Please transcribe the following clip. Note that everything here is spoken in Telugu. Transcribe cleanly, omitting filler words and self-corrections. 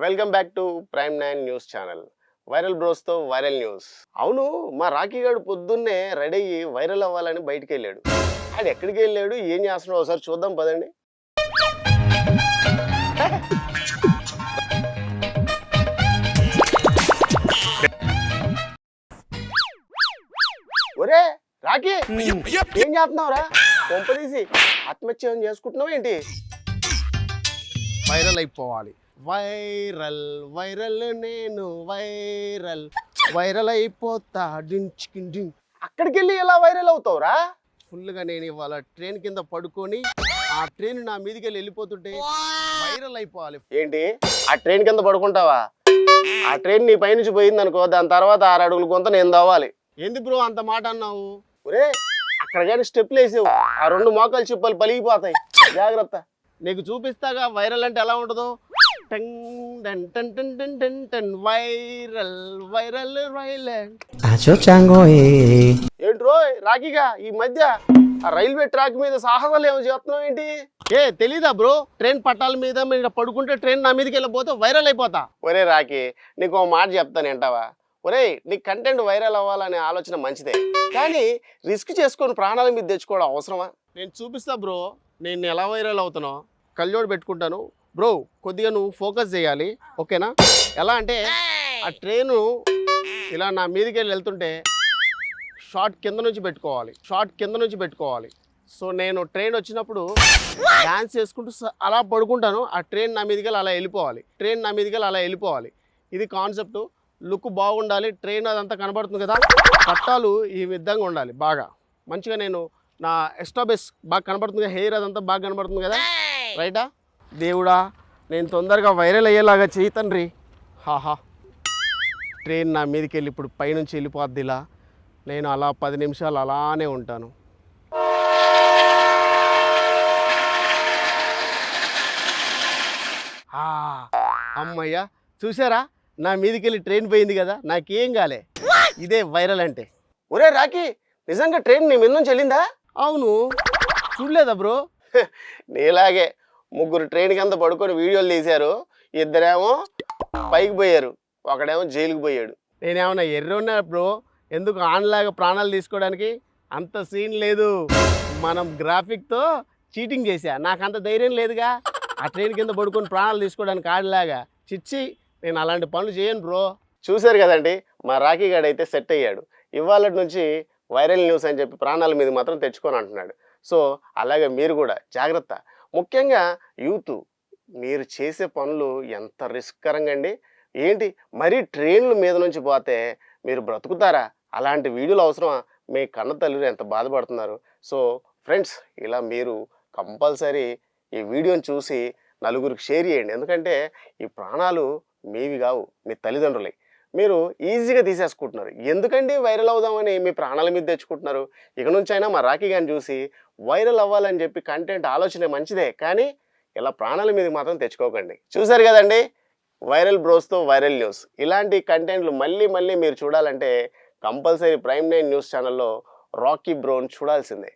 Welcome back to prime 9 news channel. Viral బ్రోస్తో వైరల్ న్యూస్. అవును, మా రాకీ గారు పొద్దున్నే రెడీ అయ్యి వైరల్ అవ్వాలని బయటికి వెళ్ళాడు. ఆయన ఎక్కడికి వెళ్ళాడు, ఏం చేస్తున్నాడు ఒకసారి చూద్దాం పదండి. ఒరే రాకీ, ఏం చేస్తున్నావురా? కొంపదీసి ఆత్మహత్యం చేసుకుంటున్నావు ఏంటి? వైరల్ అయిపోవాలి. వైరల్ వైరల్ నేను వైరల్ వైరల్ అయిపోతా డించికిండి. అక్కడికి వెళ్ళి ఎలా వైరల్ అవుతావురా? ఫుల్గా నేను ఇవాళ ట్రైన్ కింద పడుకొని ఆ ట్రైన్ నా మీదకి వెళ్ళిపోతుంటే వైరల్ అయిపోవాలి. ఏంటి, ఆ ట్రైన్ కింద పడుకుంటావా? ఆ ట్రైన్ నీ పైనుంచి పోయింది అనుకో, దాని తర్వాత 6 అడుగులు కొంత నేను తవ్వాలి. ఏంది బ్రో అంత మాట అన్నావు? ఒరే, అక్కడ కానీ స్టెప్లు వేసావు, ఆ 2 మోకాలు చిప్పలు పలిగిపోతాయి, జాగ్రత్త. నీకు చూపిస్తాగా వైరల్ అంటే ఎలా ఉంటుందో. టంగ్ టన్ టన్ టన్ టన్ టన్ టన్ వైరల్ వైరల్ వైరల్. ఏంట్రో రాకీగా ఈ మధ్య ఆ రైల్వే ట్రాక్ మీద సాహసాలు ఏమో చేస్తున్నావు ఏంటి? తెలీదా బ్రో? ట్రైన్ పట్టాల మీద మీరు పడుకుంటే ట్రైన్ నా మీదకి వెళ్ళిపోతే వైరల్ అయిపోతా. ఒరే రాకీ, నీకు ఒక మాట చెప్తాను వింటావా? ఒరే, నీ కంటెంట్ వైరల్ అవ్వాలనే ఆలోచన మంచిదే, కానీ రిస్క్ చేసుకొని ప్రాణాల మీద తెచ్చుకోవడం అవసరమా? నేను చూపిస్తా బ్రో, నేను ఎలా వైరల్ అవుతానో. కళ్ళజోడు పెట్టుకుంటాను బ్రో, కొద్దిగా నువ్వు ఫోకస్ చేయాలి, ఓకేనా? ఎలా అంటే ఆ ట్రైను ఇలా నా మీదకి వెళ్ళి వెళ్తుంటే షార్ట్ కింద నుంచి పెట్టుకోవాలి. సో నేను ట్రైన్ వచ్చినప్పుడు డ్యాన్స్ చేసుకుంటూ అలా పడుకుంటాను, ఆ ట్రైన్ నా మీదకి వెళ్ళి అలా వెళ్ళిపోవాలి. ఇది కాన్సెప్ట్. లుక్ బాగుండాలి, ట్రైన్ అదంతా కనబడుతుంది కదా, పట్టాలు ఈ విధంగా ఉండాలి, బాగా మంచిగా నేను నా ఎస్టాబెస్ బాగా కనబడుతుంది, హెయిర్ అదంతా బాగా కనబడుతుంది కదా, రైటా? దేవుడా, నేను తొందరగా వైరల్ అయ్యేలాగా చెయ్యి తండ్రి. హాహా, ట్రైన్ నా మీదకి వెళ్ళి ఇప్పుడు పైనుంచి వెళ్ళిపోద్ది ఇలా. నేను అలా 10 నిమిషాలు అలానే ఉంటాను. అమ్మయ్య, చూసారా? నా మీదకి వెళ్ళి ట్రైన్ పోయింది కదా, నాకేం కాలే. ఇదే వైరల్ అంటే. ఒరే రాకీ, నిజంగా ట్రైన్ నీ మీద నుంచి వెళ్ళిందా? అవును, చూడలేదా బ్రో? నీలాగే 3 ట్రైన్ కింద పడుకొని వీడియోలు తీశారు, 2 పైకి పోయారు, ఒకడేమో జైలుకి పోయాడు. నేనేమన్నా ఎర్రున్నా బ్రో? ఎందుకు ఆన్లాగా ప్రాణాలు తీసుకోవడానికి? అంత సీన్ లేదు. మనం గ్రాఫిక్తో చీటింగ్ చేశా, నాకు అంత ధైర్యం లేదుగా ఆ ట్రైన్ కింద పడుకొని ప్రాణాలు తీసుకోవడానికి. ఆడలాగా చిచ్చి, నేను అలాంటి పనులు చేయను బ్రో. చూశారు కదండి, మా రాకీ గాడు అయితే సెట్ అయ్యాడు. ఇవాళ నుంచి వైరల్ న్యూస్ అని చెప్పి ప్రాణాల మీద మాత్రం తెచ్చుకొని అంటున్నాడు. సో అలాగే మీరు కూడా జాగ్రత్త. ముఖ్యంగా యూత్, మీరు చేసే పనులు ఎంత రిస్క్కరంగా అండి. ఏంటి, మరీ ట్రైన్ల మీద నుంచి పోతే మీరు బ్రతుకుతారా? అలాంటి వీడియోలు అవసరమా? మీ కన్న తల్లిలు ఎంత బాధపడుతున్నారు. సో ఫ్రెండ్స్, ఇలా మీరు కంపల్సరీ ఈ వీడియోని చూసి నలుగురికి షేర్ చేయండి. ఎందుకంటే ఈ ప్రాణాలు మీవి కావు, మీ తల్లిదండ్రులే. మీరు ఈజీగా తీసేసుకుంటున్నారు. ఎందుకండి వైరల్ అవుదామని మీ ప్రాణాల మీద తెచ్చుకుంటున్నారు? ఇక నుంచి అయినా మా రాకీ గారిని చూసి వైరల్ అవ్వాలని చెప్పి కంటెంట్ ఆలోచన మంచిదే, కానీ ఇలా ప్రాణాల మీద మాత్రం తెచ్చుకోకండి. చూసారు కదండి, వైరల్ బ్రోస్తో వైరల్ న్యూస్. ఇలాంటి కంటెంట్లు మళ్ళీ మీరు చూడాలంటే కంపల్సరీ ప్రైమ్ 9 న్యూస్ ఛానల్లో రాకీ బ్రోని చూడాల్సిందే.